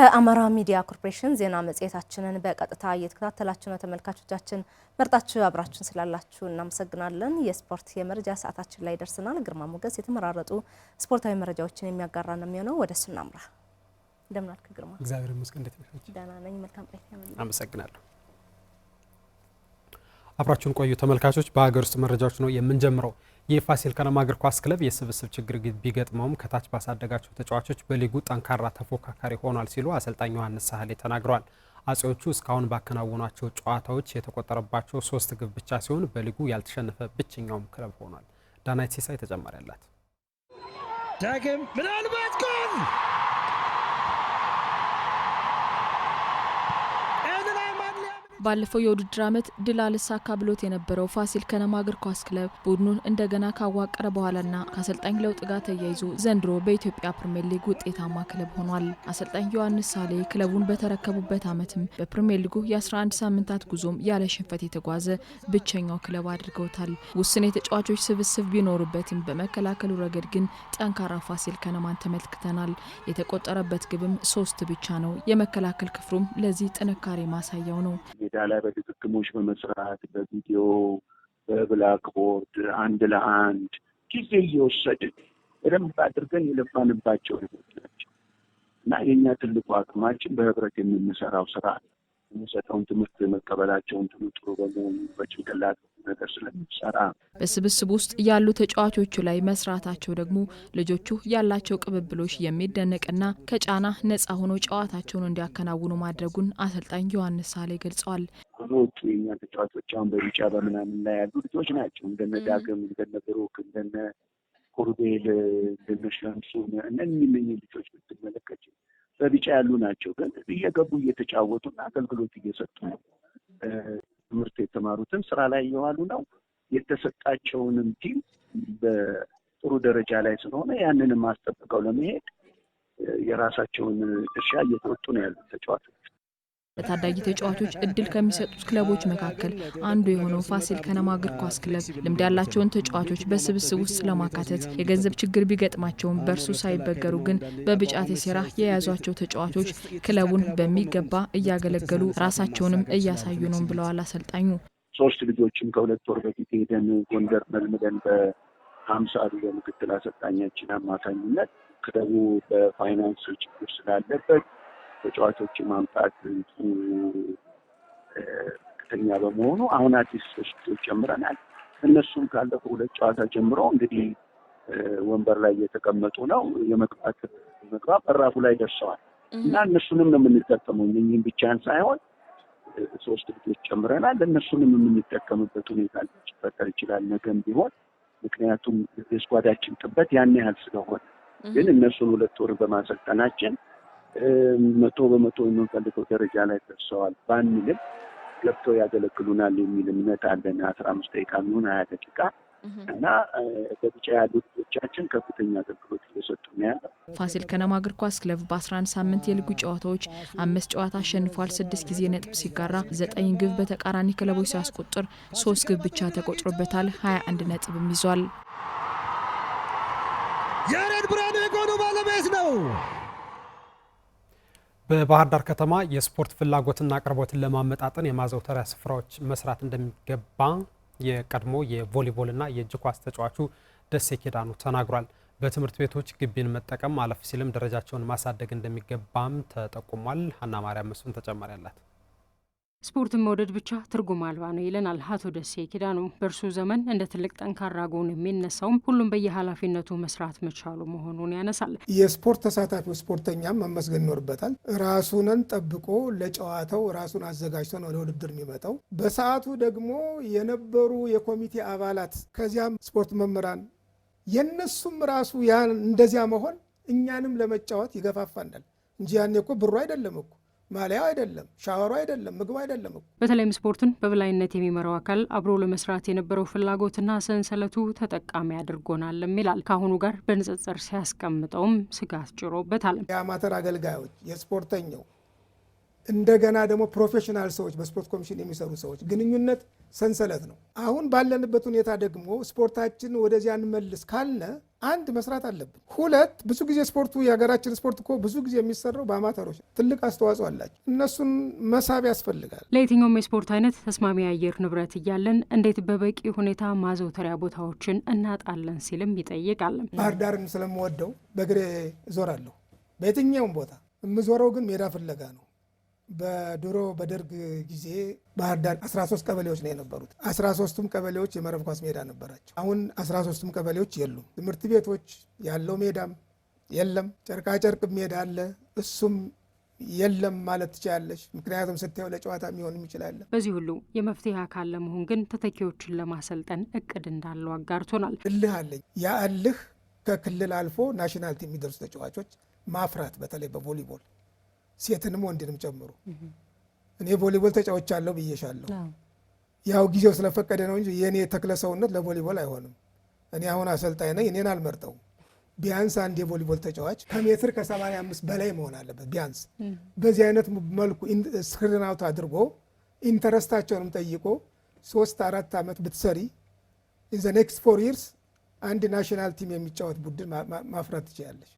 ከአማራ ሚዲያ ኮርፖሬሽን ዜና መጽሔታችንን በቀጥታ እየተከታተላችሁ ነው ተመልካቾቻችን። መርጣችሁ አብራችሁን ስላላችሁ እናመሰግናለን። የስፖርት የመረጃ ሰዓታችን ላይ ደርሰናል። ግርማ ሞገስ የተመራረጡ ስፖርታዊ መረጃዎችን የሚያጋራ ነው የሚሆነው። ወደ እሱ እናምራ። እንደምን አልክ ግርማ? እግዚአብሔር ይመስገን። እንዴት ነሽ? ደህና ነኝ። መልካም ቆይታ ይሁንልህ። አመሰግናለሁ። አብራችሁን ቆዩ ተመልካቾች። በሀገር ውስጥ መረጃዎች ነው የምንጀምረው። የፋሲል ከነማ እግር ኳስ ክለብ የስብስብ ችግር ቢገጥመውም ከታች ባሳደጋቸው ተጫዋቾች በሊጉ ጠንካራ ተፎካካሪ ሆኗል ሲሉ አሰልጣኝ ዮሐንስ ሳህሌ ተናግረዋል። አጼዎቹ እስካሁን ባከናወኗቸው ጨዋታዎች የተቆጠረባቸው 3 ግብ ብቻ ሲሆን በሊጉ ያልተሸነፈ ብቸኛውም ክለብ ሆኗል። ዳናይት ሲሳይ ተጨማሪ አላት። ዳግም ምናልባት ጎል ባለፈው የውድድር ዓመት ድል አልሳካ ብሎት የነበረው ፋሲል ከነማ እግር ኳስ ክለብ ቡድኑን እንደገና ካዋቀረ በኋላና ከአሰልጣኝ ለውጥ ጋር ተያይዞ ዘንድሮ በኢትዮጵያ ፕሪሚየር ሊግ ውጤታማ ክለብ ሆኗል። አሰልጣኝ ዮሐንስ ሳህሌ ክለቡን በተረከቡበት ዓመትም በፕሪሚየር ሊጉ የ11 ሳምንታት ጉዞም ያለ ሽንፈት የተጓዘ ብቸኛው ክለብ አድርገውታል። ውስን የተጫዋቾች ስብስብ ቢኖሩበትም በመከላከሉ ረገድ ግን ጠንካራ ፋሲል ከነማን ተመልክተናል። የተቆጠረበት ግብም 3 ብቻ ነው። የመከላከል ክፍሉም ለዚህ ጥንካሬ ማሳያው ነው። ሜዳ ላይ በድግግሞሽ በመስራት በቪዲዮ በብላክቦርድ 1 ለ1 ጊዜ እየወሰድን በደንብ አድርገን የለፋንባቸው ናቸው እና የኛ ትልቁ አቅማችን በህብረት የምንሰራው ስራ የሚሰጠውን ትምህርት መቀበላቸውን ጥሩ በመሆኑ በጭንቅላት ነገር ስለሚሰራ በስብስብ ውስጥ ያሉ ተጫዋቾቹ ላይ መስራታቸው ደግሞ ልጆቹ ያላቸው ቅብብሎች የሚደነቅና ከጫና ነፃ ሆኖ ጨዋታቸውን እንዲያከናውኑ ማድረጉን አሰልጣኝ ዮሐንስ ሳህሌ ገልጸዋል። ብዙዎቹ የኛ ተጫዋቾች አሁን በቢጫ በምናምን ላይ ያሉ ልጆች ናቸው። እንደነ ዳግም፣ እንደነ ብሩክ፣ እንደነ ኮርቤል፣ እንደነ ሸምሱ እነኚህ ልጆች ብትመለከች በቢጫ ያሉ ናቸው። ግን እየገቡ እየተጫወቱና አገልግሎት እየሰጡ ነው። ትምህርት የተማሩትን ስራ ላይ እየዋሉ ነው። የተሰጣቸውንም ቲም በጥሩ ደረጃ ላይ ስለሆነ ያንንም አስጠብቀው ለመሄድ የራሳቸውን ድርሻ እየተወጡ ነው ያሉት ተጫዋቾች። ለታዳጊ ተጫዋቾች እድል ከሚሰጡት ክለቦች መካከል አንዱ የሆነው ፋሲል ከነማ እግር ኳስ ክለብ ልምድ ያላቸውን ተጫዋቾች በስብስብ ውስጥ ለማካተት የገንዘብ ችግር ቢገጥማቸውም በእርሱ ሳይበገሩ ግን በብጫት ሴራ የያዟቸው ተጫዋቾች ክለቡን በሚገባ እያገለገሉ ራሳቸውንም እያሳዩ ነው ብለዋል አሰልጣኙ። 3 ልጆችን ከ2 ወር በፊት ሄደን ጎንደር መልምለን በ50 በምክትል አሰልጣኛችን አማካኝነት ክለቡ በፋይናንስ ችግር ስላለበት ተጫዋቾች ማምጣት ከፍተኛ በመሆኑ አሁን አዲስ ተጫዋቾች ጨምረናል። እነሱም ካለፈው 2 ጨዋታ ጀምሮ እንግዲህ ወንበር ላይ እየተቀመጡ ነው። የመግባት በራፉ ላይ ደርሰዋል እና እነሱንም ነው የምንጠቀመው። እነኚህም ብቻን ሳይሆን 3 ልጆች ጨምረናል። እነሱንም የምንጠቀምበት ሁኔታ ሊፈጠር ይችላል ነገም ቢሆን፣ ምክንያቱም የስኳዳችን ጥበት ያን ያህል ስለሆነ። ግን እነሱን 2 ወር በማሰልጠናችን 100% የምንፈልገው ደረጃ ላይ ደርሰዋል ባንልም ገብተው ያገለግሉናል የሚል እምነት አለን። 15 ደቂቃ የሚሆን 20 ደቂቃ እና በብቻ ያሉ ልጆቻችን ከፍተኛ አገልግሎት እየሰጡ ነው ያለው። ፋሲል ከነማ እግር ኳስ ክለብ በ11 ሳምንት የሊጉ ጨዋታዎች 5 ጨዋታ አሸንፏል። 6 ጊዜ ነጥብ ሲጋራ 9 ግብ በተቃራኒ ክለቦች ሲያስቆጥር 3 ግብ ብቻ ተቆጥሮበታል። 21 ነጥብም ይዟል። ያሬድ ብርሃኑ የጎሉ ባለቤት ነው። በባህር ዳር ከተማ የስፖርት ፍላጎትና አቅርቦትን ለማመጣጠን የማዘውተሪያ ስፍራዎች መስራት እንደሚገባ የቀድሞ የቮሊቦልና የእጅ ኳስ ተጫዋቹ ደሴ ኪዳኑ ተናግሯል። በትምህርት ቤቶች ግቢን መጠቀም አለፍ ሲልም ደረጃቸውን ማሳደግ እንደሚገባም ተጠቁሟል። ሀና ማርያም መስፍን ተጨማሪ አላት። ስፖርትን መውደድ ብቻ ትርጉም አልባ ነው ይለናል አቶ ደሴ ኪዳኑ። በእርሱ ዘመን እንደ ትልቅ ጠንካራ ጎን የሚነሳውም ሁሉም በየኃላፊነቱ መስራት መቻሉ መሆኑን ያነሳል። የስፖርት ተሳታፊው ስፖርተኛም መመስገን ይኖርበታል። ራሱንን ጠብቆ ለጨዋታው ራሱን አዘጋጅቶ ነው ወደ ውድድር የሚመጣው። በሰዓቱ ደግሞ የነበሩ የኮሚቴ አባላት ከዚያም ስፖርት መምህራን የነሱም ራሱ ያን እንደዚያ መሆን እኛንም ለመጫወት ይገፋፋናል እንጂ ያኔ እኮ ብሩ አይደለም እኮ ማሊያው አይደለም፣ ሻወሩ አይደለም፣ ምግቡ አይደለም። በተለይም ስፖርትን በበላይነት የሚመራው አካል አብሮ ለመስራት የነበረው ፍላጎትና ሰንሰለቱ ተጠቃሚ አድርጎናልም ይላል። ከአሁኑ ጋር በንጽጽር ሲያስቀምጠውም ስጋት ጭሮበታል። የአማተር አገልጋዮች፣ የስፖርተኛው እንደገና ደግሞ ፕሮፌሽናል ሰዎች፣ በስፖርት ኮሚሽን የሚሰሩ ሰዎች ግንኙነት ሰንሰለት ነው። አሁን ባለንበት ሁኔታ ደግሞ ስፖርታችን ወደዚያ እንመልስ ካልነ አንድ መስራት አለብን። ሁለት ብዙ ጊዜ ስፖርቱ የሀገራችን ስፖርት እኮ ብዙ ጊዜ የሚሰራው በአማተሮች ትልቅ አስተዋጽኦ አላቸው። እነሱን መሳብ ያስፈልጋል። ለየትኛውም የስፖርት አይነት ተስማሚ የአየር ንብረት እያለን እንዴት በበቂ ሁኔታ ማዘውተሪያ ቦታዎችን እናጣለን ሲልም ይጠይቃል። ባህር ዳርን ስለምወደው በእግሬ እዞራለሁ። በየትኛውም ቦታ የምዞረው ግን ሜዳ ፍለጋ ነው። በድሮ በደርግ ጊዜ ባህር ዳር 13 ቀበሌዎች ነው የነበሩት። 13ቱም ቀበሌዎች የመረብ ኳስ ሜዳ ነበራቸው። አሁን 13ቱም ቀበሌዎች የሉም። ትምህርት ቤቶች ያለው ሜዳም የለም። ጨርቃጨርቅ ሜዳ አለ፣ እሱም የለም ማለት ትችላለች። ምክንያቱም ስታየው ለጨዋታ የሚሆንም ይችላል። በዚህ ሁሉ የመፍትሄ አካል ለመሆን ግን ተተኪዎችን ለማሰልጠን እቅድ እንዳለው አጋርቶናል። እልህ አለኝ። ያ እልህ ከክልል አልፎ ናሽናል ቲም የሚደርሱ ተጫዋቾች ማፍራት፣ በተለይ በቮሊቦል ሴትንም ወንድንም ጨምሮ። እኔ ቮሊቦል ተጫውቻለሁ ብዬሻለሁ። ያው ጊዜው ስለፈቀደ ነው እንጂ የእኔ ተክለ ሰውነት ለቮሊቦል አይሆንም። እኔ አሁን አሰልጣኝ ነኝ፣ እኔን አልመርጠውም። ቢያንስ አንድ የቮሊቦል ተጫዋች ከሜትር ከ85 በላይ መሆን አለበት ቢያንስ። በዚህ አይነት መልኩ ስክሪን አውት አድርጎ ኢንተረስታቸውንም ጠይቆ 3-4 ዓመት ብትሰሪ ኢን ዘ ኔክስት 4 ይርስ አንድ ናሽናል ቲም የሚጫወት ቡድን ማፍራት ትችላለች።